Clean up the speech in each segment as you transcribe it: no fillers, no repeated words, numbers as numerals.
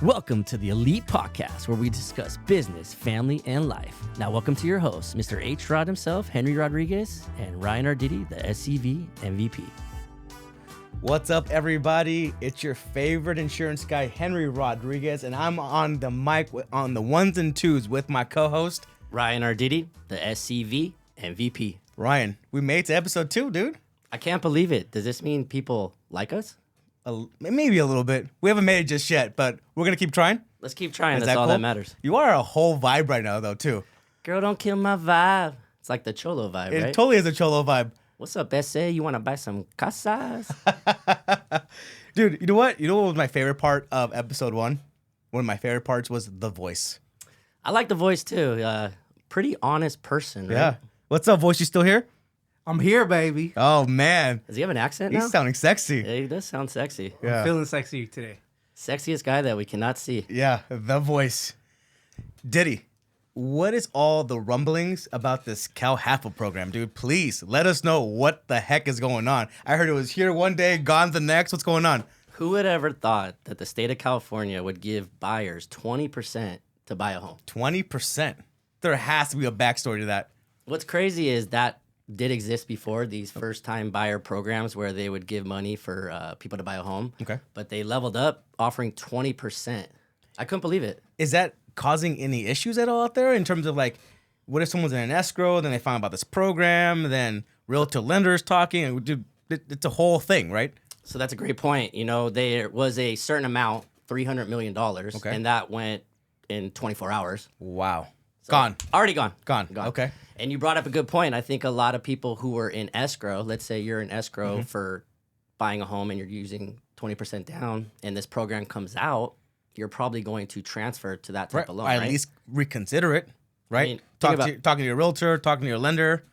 Welcome to the Elite Podcast, where we discuss business, family, and life. Now, welcome to your hosts, Mr. H. Rod himself, Henry Rodriguez, and Ryan Arditty, the SCV MVP. What's up, everybody? It's your favorite insurance guy, Henry Rodriguez, and I'm on the mic on the ones and twos with my co-host, Ryan Arditty, the SCV MVP. Ryan. We made it to episode 2, dude. I can't believe it. Does this mean people like us? Maybe a little bit. We haven't made it just yet, but we're going to keep trying. Let's keep trying. Is That's that all cool? that matters. You are a whole vibe right now, though, too. Girl, don't kill my vibe. It's like the Cholo vibe, It right? totally is a Cholo vibe. What's up, SA? You want to buy some casas? Dude, you know what? You know what was my favorite part of episode 1? One of my favorite parts was the voice. I like the voice, too. Pretty honest person, right? Yeah. What's up, voice? You still here? I'm here, baby. Oh, man. Does he have an accent now? He's sounding sexy. Yeah, he does sound sexy. Yeah. I'm feeling sexy today. Sexiest guy that we cannot see. Yeah, the voice. Diddy, what is all the rumblings about this CalHFA program, dude? Please let us know what the heck is going on. I heard it was here one day, gone the next. What's going on? Who would ever thought that the state of California would give buyers 20% to buy a home? 20%. There has to be a backstory to that. What's crazy is that did exist before, these first-time buyer programs where they would give money for people to buy a home. Okay. But they leveled up, offering 20%. I couldn't believe it. Is that causing any issues at all out there in terms of like, what if someone's in an escrow, then they find out about this program, then realtor lenders talking, and dude, it's a whole thing, right? So that's a great point. You know, there was a certain amount, $300 million, Okay. and that went in 24 hours. Wow. So, Gone. Already gone. Gone. Okay. And you brought up a good point. I think a lot of people who were in escrow, let's say you're in escrow for buying a home and you're using 20% down, and this program comes out, you're probably going to transfer to that type Right. of loan, At right? least reconsider it, right? I mean, think Talking to your realtor, talking to your lender,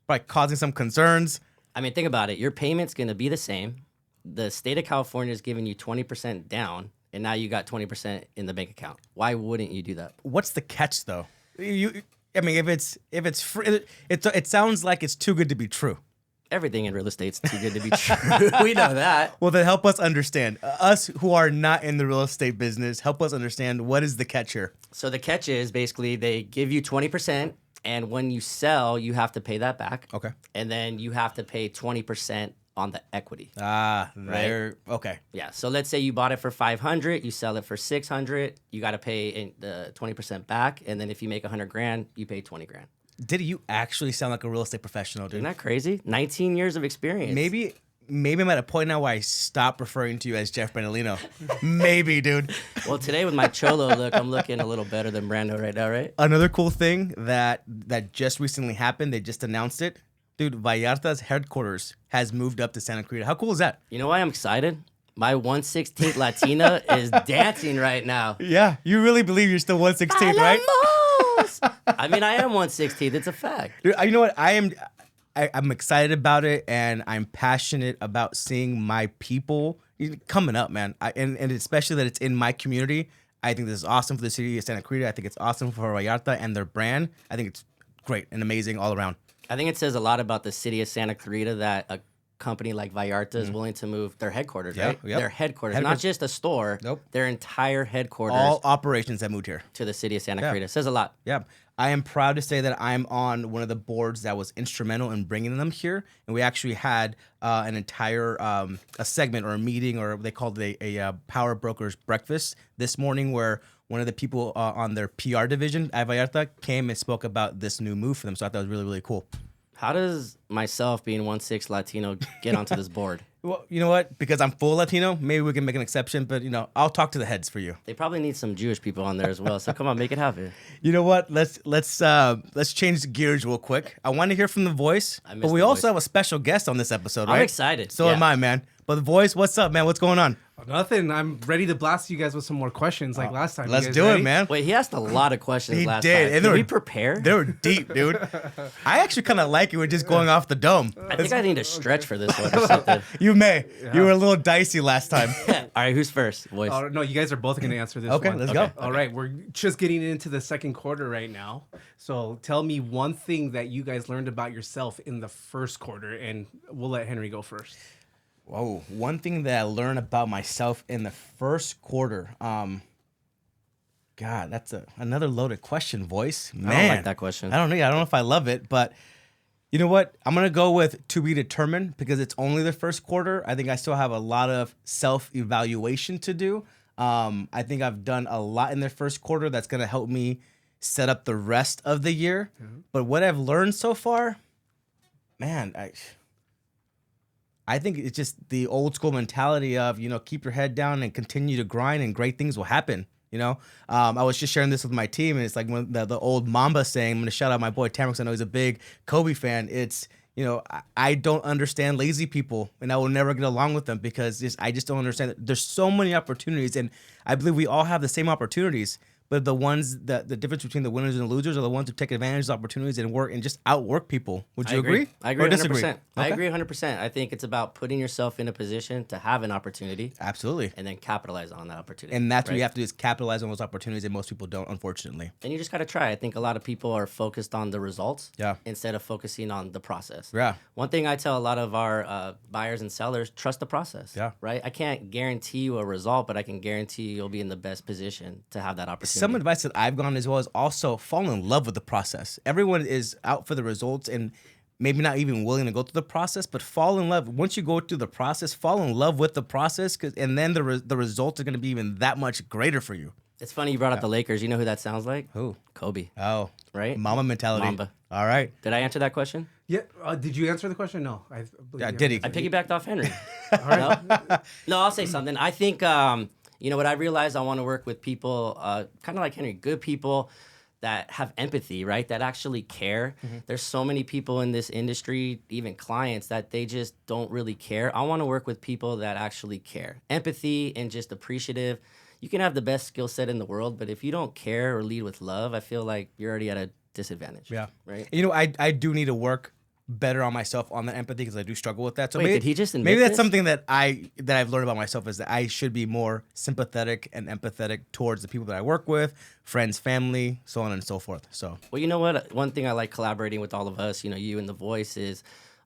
right? Causing some concerns. I mean, think about it. Your payment's going to be the same. The state of California is giving you 20% down, and now you got 20% in the bank account. Why wouldn't you do that? What's the catch, though? I mean, if it's free, it sounds like it's too good to be true. Everything in real estate's too good to be true. We know that. Well, then help us understand. Us who are not in the real estate business, help us understand what is the catch here. So the catch is basically they give you 20%, and when you sell, you have to pay that back. Okay. And then you have to pay 20% on the equity. There. Okay. Yeah. So let's say you bought it for 500, you sell it for 600, you got to pay the 20% back, and then if you make 100 grand, you pay 20 grand. Did you actually sound like a real estate professional, dude? Isn't that crazy? 19 years of experience. Maybe I'm at a point now where I stop referring to you as Jeff Benalino. Maybe, dude. Well, today with my Cholo look, I'm looking a little better than Brando right now, right? Another cool thing that just recently happened, they just announced it. Dude, Vallarta's headquarters has moved up to Santa Clarita. How cool is that? You know why I'm excited? My 1/16th Latina is dancing right now. Yeah, you really believe you're still 1/16th, right? Bailamos! I mean, I am 1/16th. It's a fact. Dude, you know what? I'm excited about it, and I'm passionate about seeing my people coming up, man. And especially that it's in my community. I think this is awesome for the city of Santa Clarita. I think it's awesome for Vallarta and their brand. I think it's great and amazing all around. I think it says a lot about the city of Santa Clarita that a company like Vallarta is willing to move their headquarters, right? Yep. Their headquarters, not just a store. Nope. Their entire headquarters All operations that moved here. to the city of Santa Clarita. It says a lot. Yeah. I am proud to say that I'm on one of the boards that was instrumental in bringing them here. And we actually had an entire a segment or a meeting, or they called it a Power Brokers breakfast this morning, where one of the people on their PR division at Vallarta came and spoke about this new move for them. So I thought it was really, really cool. How does myself being 1/6 Latino get onto this board? Well, you know what? Because I'm full Latino, maybe we can make an exception. But, I'll talk to the heads for you. They probably need some Jewish people on there as well. So come on, make it happen. You know what? Let's change gears real quick. I want to hear from the voice, I miss but we the also voice. have a special guest on this episode, right? I'm excited. So am I, man. But the voice, what's up, man? What's going on? Nothing. I'm ready to blast you guys with some more questions like last time. Let's You guys do ready? it, man. Wait, he asked a lot of questions He last did, time. and Did we prepare? They were deep, dude. I actually kind of like it. We're just going off the dome. I think I need to stretch for this one or something. You may. You were a little dicey last time. All right, who's first? Voice. No, you guys are both going to answer this Okay, one. let's go. All right, we're just getting into the second quarter right now. So tell me one thing that you guys learned about yourself in the first quarter, and we'll let Henry go first. Whoa. One thing that I learned about myself in the first quarter. God, that's another loaded question, voice. Man, I don't like that question. I don't know if I love it, but you know what? I'm gonna go with to be determined because it's only the first quarter. I think I still have a lot of self-evaluation to do. I think I've done a lot in the first quarter that's gonna help me set up the rest of the year. Mm-hmm. But what I've learned so far, man, I think it's just the old school mentality of, keep your head down and continue to grind and great things will happen. I was just sharing this with my team, and it's like when the old Mamba saying, I'm going to shout out my boy Tamara because I know he's a big Kobe fan. It's, I don't understand lazy people, and I will never get along with them because I just don't understand that there's so many opportunities, and I believe we all have the same opportunities. But the difference between the winners and the losers are the ones who take advantage of the opportunities and work and just outwork people. Would you agree? I agree or 100%. Disagree? Okay. I agree 100%. I think it's about putting yourself in a position to have an opportunity. Absolutely. And then capitalize on that opportunity. And that's what you have to do is capitalize on those opportunities, and most people don't, unfortunately. And you just got to try. I think a lot of people are focused on the results instead of focusing on the process. Yeah. One thing I tell a lot of our buyers and sellers, trust the process. Yeah. Right? I can't guarantee you a result, but I can guarantee you'll be in the best position to have that opportunity. Some advice that I've gone as well as also fall in love with the process. Everyone is out for the results and maybe not even willing to go through the process, but fall in love. Once you go through the process, fall in love with the process, and then the results are going to be even that much greater for you. It's funny you brought up the Lakers. You know who that sounds like? Who? Kobe. Oh. Right? Mamba mentality. Mamba. All right. Did I answer that question? Yeah. Did you answer the question? No. Did he? I piggybacked off Henry. All right. No, I'll say something. I think, what I realized, I want to work with people, kind of like Henry, good people that have empathy, right? That actually care. Mm-hmm. There's so many people in this industry, even clients, that they just don't really care. I want to work with people that actually care. Empathy and just appreciative. You can have the best skill set in the world, but if you don't care or lead with love, I feel like you're already at a disadvantage. Yeah. Right? I do need to work better on myself on that empathy because I do struggle with that. So did he just admit maybe that's this? something that I've learned about myself is that I should be more sympathetic and empathetic towards the people that I work with, friends, family, so on and so forth. So well, you know what? One thing I like collaborating with all of us, you and the voice is,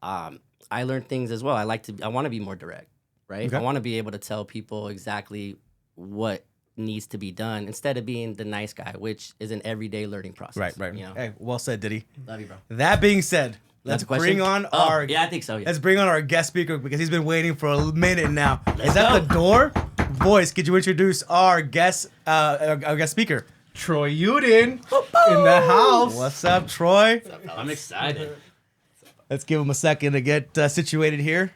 I learn things as well. I want to be more direct, right? Okay. I want to be able to tell people exactly what needs to be done instead of being the nice guy, which is an everyday learning process. Right. Hey, well said, Diddy. Love you, bro. That being said, let's bring on our. Yeah, I think so. Yeah. Let's bring on our guest speaker because he's been waiting for a minute now. Is that the door? Voice, could you introduce our guest speaker? Troy Yudin in the house. What's up, Troy? I'm excited. Let's give him a second to get situated here.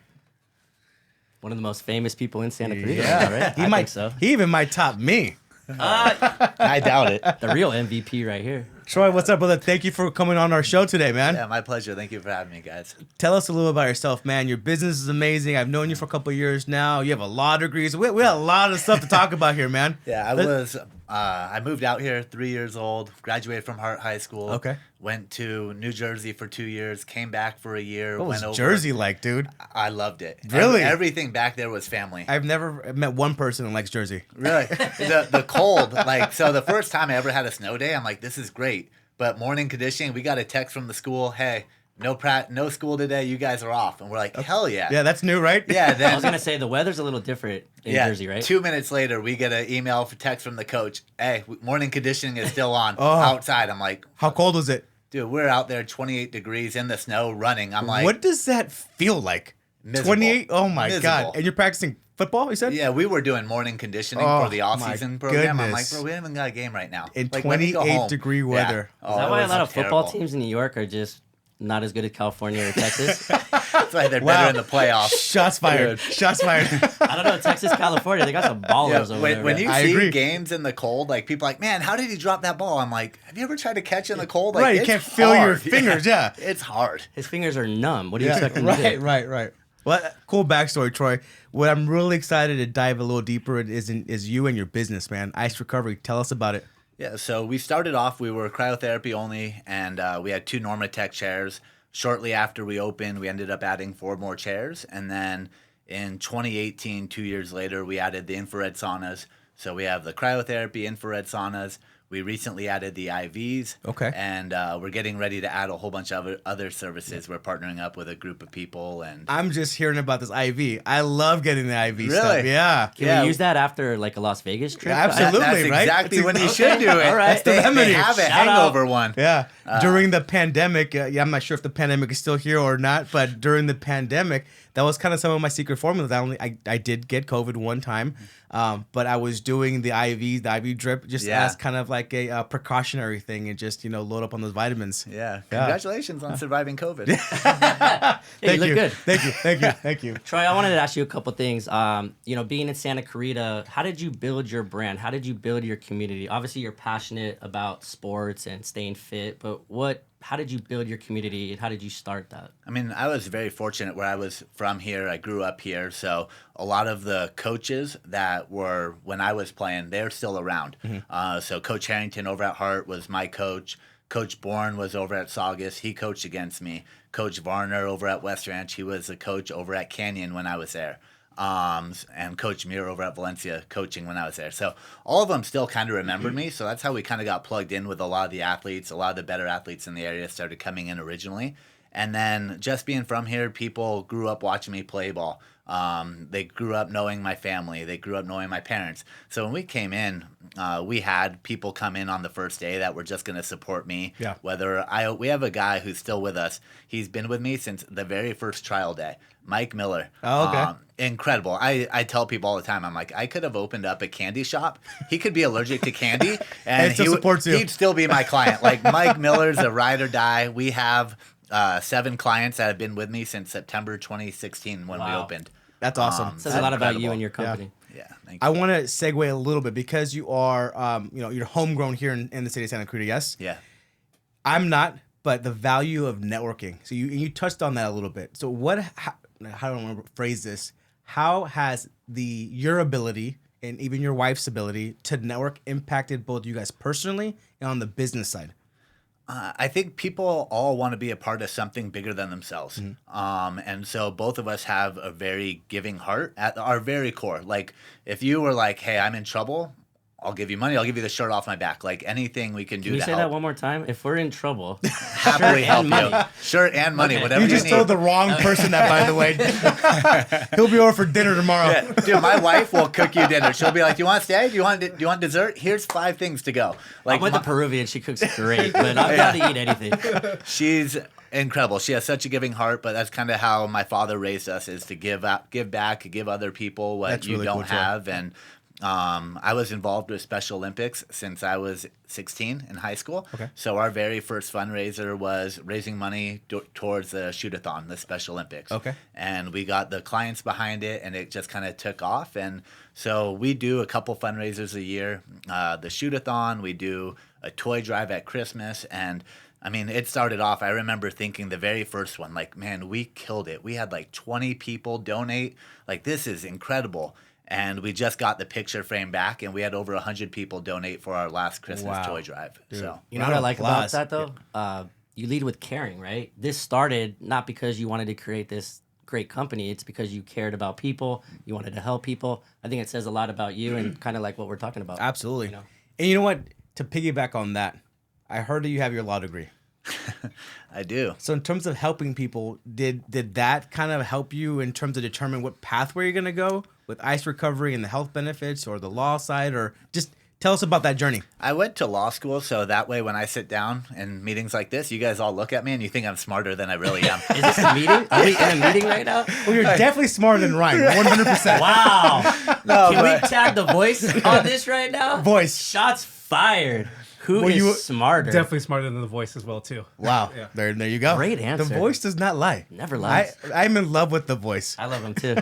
One of the most famous people in Santa Clarita. Yeah, right? I think so. He even might top me. I doubt it. The real MVP right here. Troy, what's up, brother? Thank you for coming on our show today, man. Yeah, my pleasure. Thank you for having me, guys. Tell us a little about yourself, man. Your business is amazing. I've known you for a couple of years now. You have a law degree. We have a lot of stuff to talk about here, man. Yeah, I moved out here 3 years old, graduated from Hart High School. Okay. Went to New Jersey for 2 years, came back for a year. What went was over. Jersey like, dude? I loved it. Really? Everything back there was family. I've never met one person that likes Jersey. Really? The cold, so the first time I ever had a snow day, I'm like, this is great. But morning conditioning, we got a text from the school, hey, no school today, you guys are off. And we're like, hell yeah. Yeah, that's new, right? Yeah. Then, I was going to say the weather's a little different in Jersey, right? 2 minutes later, we get an email for text from the coach, hey, morning conditioning is still on outside. I'm like, how cold was it? Dude, we're out there 28 degrees in the snow running. I'm like, what does that feel like? Miserable. 28? Oh my Miserable. God. And you're practicing football, you said? Yeah, we were doing morning conditioning for the off-season program. I'm like, bro, we haven't even got a game right now. In like, 28-degree weather. Yeah. Is that why a lot of football terrible. teams in New York are just not as good as California or Texas? That's why they're better in the playoffs. Shots fired. Shots fired. I don't know, Texas, California, they got some ballers over there. When right? you I see agree. games in the cold, like people are like, man, how did he drop that ball? I'm like, have you ever tried to catch in the cold? Like, Right, you it's can't feel your hard. fingers, yeah. It's hard. His fingers are numb. What do you expect him to do? Right. Well, cool backstory, Troy. What I'm really excited to dive a little deeper is you and your business, man. Ice Recovery. Tell us about it. Yeah, so we started off, we were cryotherapy only, and we had 2 Normatec chairs. Shortly after we opened, we ended up adding 4 more chairs. And then in 2018, 2 years later, we added the infrared saunas. So we have the cryotherapy, infrared saunas. We recently added the IVs. Okay. And we're getting ready to add a whole bunch of other services. We're partnering up with a group of people. And I'm just hearing about this IV. I love getting the IV Really? stuff. Yeah. Can we use that after like a Las Vegas trip? Yeah, absolutely. that's right? exactly That's when you ex- should do it. All right. They remedy. have a Shout hangover out. one. Yeah. During the pandemic, yeah, I'm not sure if the pandemic is still here or not, but during the pandemic, that was kind of some of my secret formulas. I did get COVID one time, but I was doing the IVs, the IV drip, just as kind of like a precautionary thing, and just load up on those vitamins. Yeah. Congratulations on surviving COVID. Hey, you look good. Thank you. Troy, I wanted to ask you a couple things. Being in Santa Clarita, how did you build your brand? How did you build your community? Obviously, you're passionate about sports and staying fit, but how did you build your community and how did you start that? I mean, I was very fortunate where I was from here. I grew up here. So a lot of the coaches that were when I was playing, they're still around. So Coach Harrington over at Hart was my coach. Coach Bourne was over at Saugus. He coached against me. Coach Varner over at West Ranch. He was a coach over at Canyon when I was there. And Coach Muir over at Valencia coaching when I was there. So all of them still kind of remembered me. So that's how we kind of got plugged in with a lot of the athletes. A lot of the better athletes in the area started coming in originally. And then just being from here, people grew up watching me play ball. They grew up knowing my family. They grew up knowing my parents. So when we came in, we had people come in on the first day that were just going to support me. Yeah. We have a guy who's still with us. He's been with me since the very first trial day. Mike Miller. Oh, okay. Incredible. I tell people all the time, I'm like, I could have opened up a candy shop. He could be allergic to candy, and still supports you. he'd still be my client. Like Mike Miller's a ride or die. We have 7 clients that have been with me since September 2016 when we Wow. opened. That's awesome. Says a lot about you incredible. and your company. Yeah, thank you. I want to segue a little bit because you are, you're homegrown here in the city of Santa Clarita. Yes. Yeah. I'm not, but the value of networking. So you touched on that a little bit. So how do I want to phrase this? How has your ability and even your wife's ability to network impacted both you guys personally and on the business side? I think people all want to be a part of something bigger than themselves. And so both of us have a very giving heart at our very core. Like if you were like, hey, I'm in trouble, I'll give you money. I'll give you the shirt off my back. Like anything we can do Can you to say help. that one more time? If we're in trouble, Happily help and you. Shirt and money, Okay. whatever You you just need. told the wrong person that, by the way. He'll be over for dinner tomorrow. Yeah, dude, my wife will cook you dinner. She'll be like, "You want steak? Do you want dessert? Here's 5 things to go." Like I'm with the Peruvian. She cooks great, but I'm down to eat anything. she's incredible. She has such a giving heart, but that's kind of how my father raised us: is to give back, give other people what That's you really don't cool, Troy. have. And I was involved with Special Olympics since I was 16 in high school. Okay. So our very first fundraiser was raising money towards the shoot-a-thon, the Special Olympics. Okay. And we got the clients behind it, and it just kind of took off. And so we do a couple fundraisers a year. The shoot-a-thon, we do a toy drive at Christmas, and I mean, it started off, I remember thinking the very first one, like, man, we killed it. We had like 20 people donate. Like, this is incredible. And we just got the picture frame back, and we had over 100 people donate for our last Christmas Wow. toy drive. So You know what I like about Applause. that though? You lead with caring, right? This started not because you wanted to create this great company. It's because you cared about people. You wanted to help people. I think it says a lot about you and kind of like what we're talking about. Absolutely. You know? And you know what? To piggyback on that, I heard that you have your law degree. I do. So in terms of helping people, did that kind of help you in terms of determine what pathway you're going to go with ice recovery and the health benefits or the law side, or just tell us about that journey? I went to law school, so that way when I sit down in meetings like this, you guys all look at me and you think I'm smarter than I really am. Is this a meeting? Are we in a meeting right now? Well, you're definitely smarter than Ryan, 100%. Wow. No, Can we but- tag the voice on this right now? Voice. Shots fired. Who Well, is you- smarter? Definitely smarter than the voice as well too. Wow. Yeah. There you go. Great answer. The voice does not lie. Never lies. I'm in love with the voice. I love him too.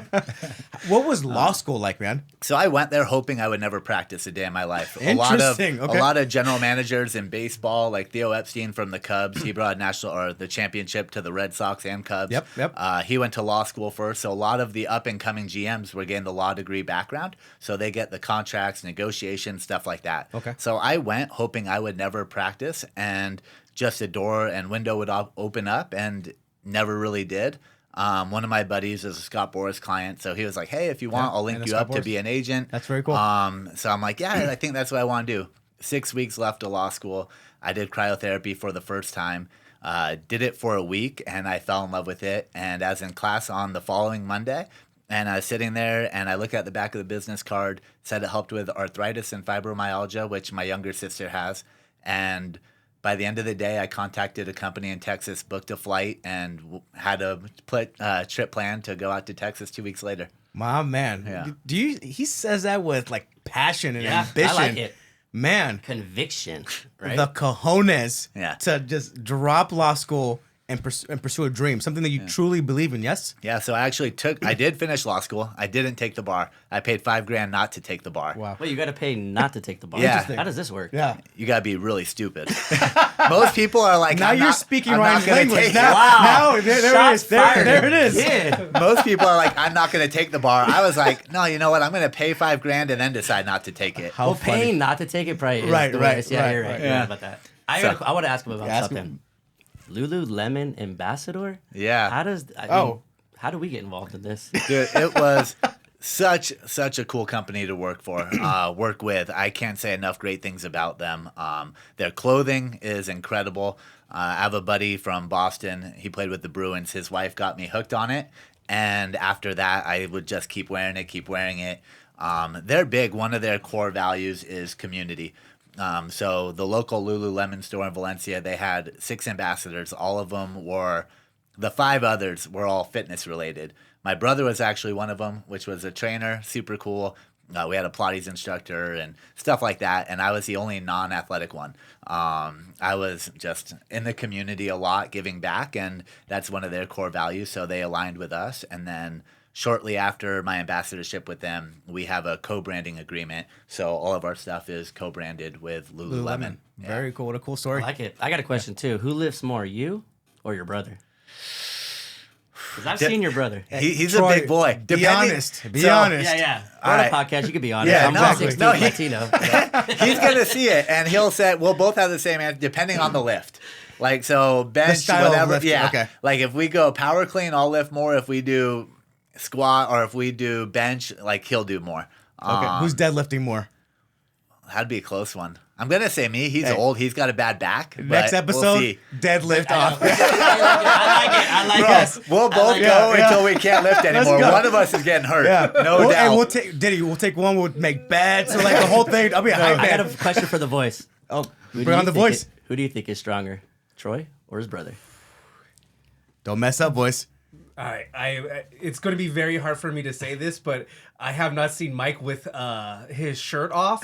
What was law school like, man? So I went there hoping I would never practice a day in my life. Interesting, okay. A lot of general managers in baseball, like Theo Epstein from the Cubs, he brought the championship to the Red Sox and Cubs. Yep. He went to law school first, so a lot of the up and coming GMs were getting the law degree background, so they get the contracts, negotiations, stuff like that. Okay. So I went hoping I would never practice, and just a door and window would open up, and never really did. One of my buddies is a Scott Boras client, so he was like, "Hey, if you want, I'll I link know you Scott up to Boras. be an agent." That's very cool. So I'm like, "Yeah, I think that's what I want to do." 6 weeks left of law school. I did cryotherapy for the first time. Did it for a week, and I fell in love with it. And I was in class on the following Monday, and I was sitting there, and I looked at the back of the business card, said it helped with arthritis and fibromyalgia, which my younger sister has. And by the end of the day, I contacted a company in Texas, booked a flight, and had a trip planned to go out to Texas 2 weeks later. My man. Yeah. He says that with like passion and Yeah, ambition. I like it. Man, Conviction, right? the cojones Yeah. to just drop law school and pursue a dream, something that you truly believe in. Yes. Yeah, so I did finish law school. I didn't take the bar. I paid $5,000 not to take the bar. Wow. Wait, you got to pay not to take the bar. Yeah. Interesting. How does this work? Yeah. You gotta be really stupid. Most people are like, Now you're speaking Ryan's language. Take Now, Wow. there it Shots is. There fired. it is. Yeah. Most people are like, I'm not gonna take the bar. I was like, no, you know what? I'm gonna pay $5,000 and then decide not to take it. How Well, funny. paying not to take it probably is Right, the right, worst. Yeah, right, you're right. right. You're Yeah. right about that. I want to ask him about Ask something. him. Lululemon ambassador? Yeah. How does how do we get involved in this? Dude, it was such a cool company to work with. I can't say enough great things about them. Their clothing is incredible. I have a buddy from Boston. He played with the Bruins. His wife got me hooked on it, and after that, I would just keep wearing it. They're big. One of their core values is community. So the local Lululemon store in Valencia, they had 6 ambassadors. All of them the 5 others were all fitness related. My brother was actually one of them, which was a trainer, super cool. We had a Pilates instructor and stuff like that, and I was the only non-athletic one. I was just in the community a lot, giving back, and that's one of their core values, so they aligned with us. And then shortly after my ambassadorship with them, we have a co-branding agreement, so all of our stuff is co-branded with Lululemon. Yeah. Very cool. What a cool I story. like it. I got a question too. Who lifts more, you or your brother? Because I've seen your brother. He's Troy, a big boy. Be honest. Be honest. Yeah. All On a right. podcast, you could be honest. Yeah, I'm no, 1/16 no, he- Latino. He's gonna see it, and he'll say we'll both have the same answer depending on the lift. Like so, bench, style of whatever. lift, Yeah. okay. Like if we go power clean, I'll lift more. If we do squat or if we do bench, like he'll do more. Okay. Who's deadlifting more? That'd be a close one. I'm gonna say me. He's Hey. old. He's got a bad back. Next but episode, we'll see. deadlift off. I like it. We'll both like go it. until we can't lift anymore. go. One of us is getting hurt. Yeah. No doubt. And we'll take one. We'll make bets. So like the whole thing. I'll be a hype I got man. a question for the voice. Oh, Who do bring on you the think voice. who do you think is stronger, Troy or his brother? Don't mess up, boys. All right, it's going to be very hard for me to say this, but I have not seen Mike with his shirt off.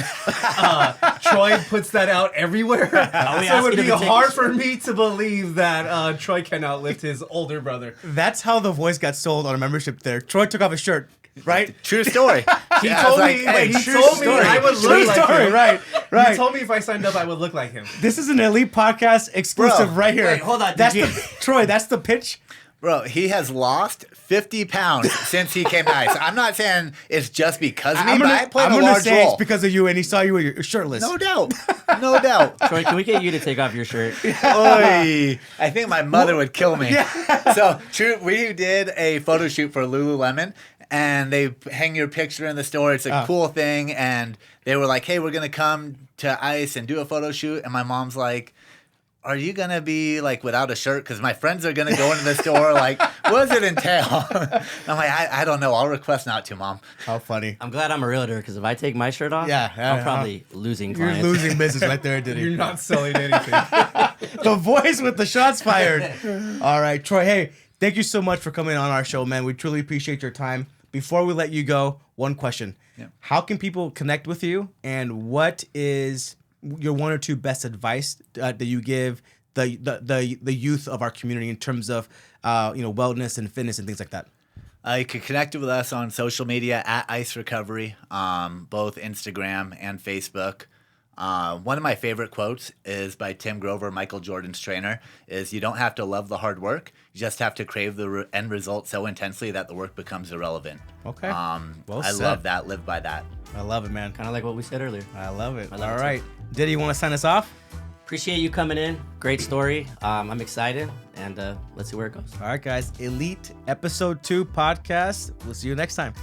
Troy puts that out everywhere, so it asking would him be to take hard his for me to believe that Troy can outlift his older brother. That's how the voice got sold on a membership there. Troy took off his shirt, right? True story. He Yeah, I told was me, like, hey, he true told me story. I would True look like story, him. right? He Right. told me if I signed up, I would look like him. This is an elite podcast exclusive Bro, right here. wait, hold on, That's did the Troy. That's the pitch. Bro, he has lost 50 pounds since he came to ice. I'm not saying it's just because of me, but I played a large say role. it's because of you, and he saw you with your shirtless. No doubt. No doubt. Troy, can we get you to take off your shirt? Oy. I think my mother would kill me. So, true, we did a photo shoot for Lululemon, and they hang your picture in the store. It's a cool thing, and they were like, hey, we're going to come to ice and do a photo shoot, and my mom's like, are you going to be like without a shirt? Because my friends are going to go into the store. Like, what does it entail? I'm like, I don't know. I'll request not to, Mom. How funny. I'm glad I'm a realtor because if I take my shirt off, Yeah, I'm probably losing You're clients. losing business right there, Diddy. You're not selling anything. The voice with the shots fired. All right, Troy. Hey, thank you so much for coming on our show, man. We truly appreciate your time. Before we let you go, one question. Yeah. How can people connect with you, and what is your one or two best advice that you give the youth of our community in terms of wellness and fitness and things like that? You can connect with us on social media at Ice Recovery, both Instagram and Facebook. One of my favorite quotes is by Tim Grover, Michael Jordan's trainer, is you don't have to love the hard work. You just have to crave the end result so intensely that the work becomes irrelevant. Okay. Well I said. love that, live by that. I love it, man. Kind of like what we said earlier. I love it. love All it too. right. Diddy, you want to sign us off? Appreciate you coming in. Great story. I'm excited, and let's see where it goes. All right, guys. Elite Episode 2 podcast. We'll see you next time.